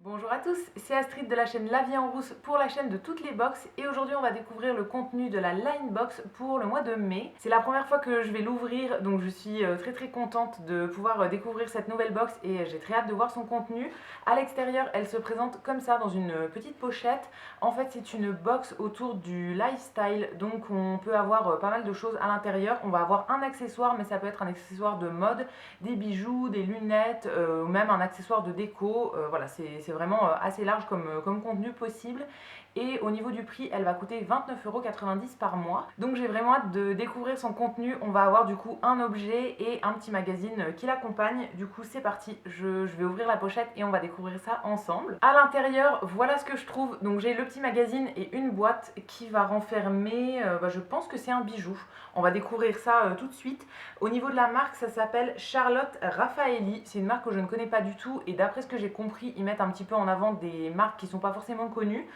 Bonjour à tous, c'est Astrid de la chaîne La Vie en Rousse pour la chaîne de toutes les box et aujourd'hui on va découvrir le contenu de la Line Box pour le mois de mai. C'est la première fois que je vais l'ouvrir donc je suis très contente de pouvoir découvrir cette nouvelle box et j'ai très hâte de voir son contenu. À l'extérieur elle se présente comme ça dans une petite pochette. En fait c'est une box autour du lifestyle donc on peut avoir pas mal de choses à l'intérieur. On va avoir un accessoire mais ça peut être un accessoire de mode, des bijoux, des lunettes ou même un accessoire de déco. Voilà c'est vraiment assez large comme contenu possible. Et au niveau du prix, elle va coûter 29,90 € par mois. Donc j'ai vraiment hâte de découvrir son contenu. On va avoir du coup un objet et un petit magazine qui l'accompagne. Du coup c'est parti, je vais ouvrir la pochette et on va découvrir ça ensemble. À l'intérieur, voilà ce que je trouve. Donc j'ai le petit magazine et une boîte qui va renfermer, je pense que c'est un bijou. On va découvrir ça tout de suite. Au niveau de la marque, ça s'appelle Charlotte Raffaelli. C'est une marque que je ne connais pas du tout et d'après ce que j'ai compris, ils mettent un petit peu en avant des marques qui ne sont pas forcément connues.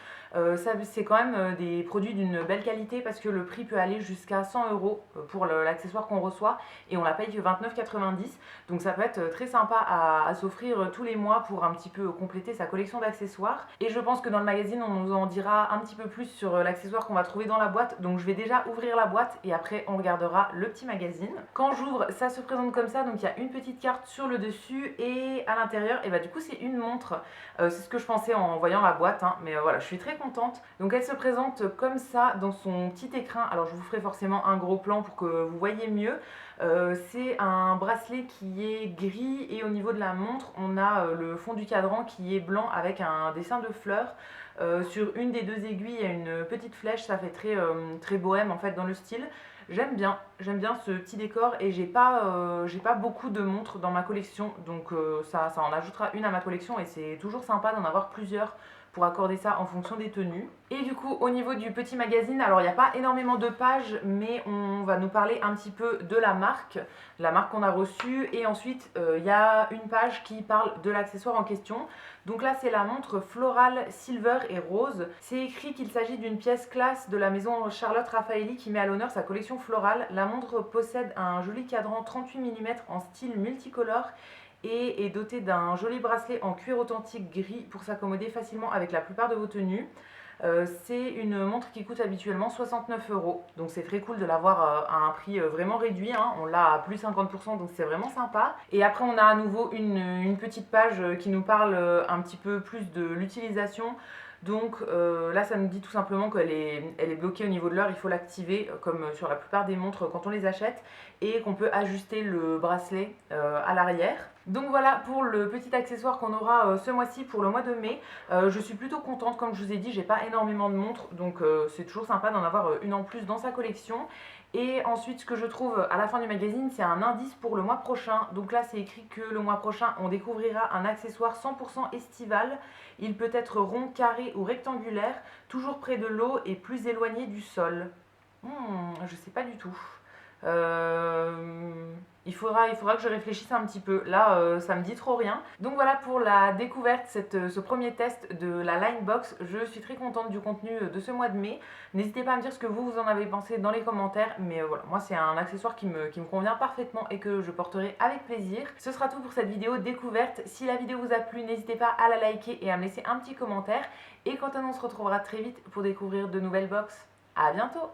C'est quand même des produits d'une belle qualité parce que le prix peut aller jusqu'à 100 € pour l'accessoire qu'on reçoit et on la paye que 29,90 €. Donc ça peut être très sympa à s'offrir tous les mois pour un petit peu compléter sa collection d'accessoires. Et je pense que dans le magazine on nous en dira un petit peu plus sur l'accessoire qu'on va trouver dans la boîte. Donc je vais déjà ouvrir la boîte et après on regardera le petit magazine. Quand j'ouvre, ça se présente comme ça. Donc il y a une petite carte sur le dessus et à l'intérieur, et du coup c'est une montre. C'est ce que je pensais en voyant la boîte, hein. Mais voilà, je suis très contente. Donc elle se présente comme ça dans son petit écrin. Alors je vous ferai forcément un gros plan pour que vous voyez mieux. C'est un bracelet qui est gris et au niveau de la montre on a le fond du cadran qui est blanc avec un dessin de fleurs. Sur une des deux aiguilles il y a une petite flèche, ça fait très bohème en fait dans le style. J'aime bien ce petit décor et j'ai pas beaucoup de montres dans ma collection, donc ça en ajoutera une à ma collection et c'est toujours sympa d'en avoir plusieurs pour accorder ça en fonction des tenues. Et du coup au niveau du petit magazine, alors il n'y a pas énormément de pages mais on va nous parler un petit peu de la marque qu'on a reçue et ensuite il y a une page qui parle de l'accessoire en question. Donc là c'est la montre Floral Silver et Rose. C'est écrit qu'il s'agit d'une pièce classe de la maison Charlotte Raffaelli qui met à l'honneur sa collection florale. La montre possède un joli cadran 38 mm en style multicolore et est dotée d'un joli bracelet en cuir authentique gris pour s'accommoder facilement avec la plupart de vos tenues. C'est une montre qui coûte habituellement 69 €, donc c'est très cool de l'avoir à un prix vraiment réduit, hein. On l'a à plus 50%, donc c'est vraiment sympa. Et après on a à nouveau une petite page qui nous parle un petit peu plus de l'utilisation. Donc là ça nous dit tout simplement qu'elle est bloquée au niveau de l'heure, il faut l'activer comme sur la plupart des montres quand on les achète et qu'on peut ajuster le bracelet à l'arrière. Donc voilà pour le petit accessoire qu'on aura ce mois-ci pour le mois de mai. Je suis plutôt contente, comme je vous ai dit, j'ai pas énormément de montres donc c'est toujours sympa d'en avoir une en plus dans sa collection. Et ensuite ce que je trouve à la fin du magazine, c'est un indice pour le mois prochain. Donc là c'est écrit que le mois prochain on découvrira un accessoire 100% estival. Il peut être rond, carré ou rectangulaire, toujours près de l'eau et plus éloigné du sol. Je sais pas du tout. Il faudra que je réfléchisse un petit peu. Là, ça me dit trop rien. Donc voilà pour la découverte, ce premier test de la Line Box. Je suis très contente du contenu de ce mois de mai. N'hésitez pas à me dire ce que vous en avez pensé dans les commentaires. Mais voilà, moi c'est un accessoire qui me convient parfaitement et que je porterai avec plaisir. Ce sera tout pour cette vidéo découverte. Si la vidéo vous a plu, n'hésitez pas à la liker et à me laisser un petit commentaire. Et quant à nous, on se retrouvera très vite pour découvrir de nouvelles box. A bientôt!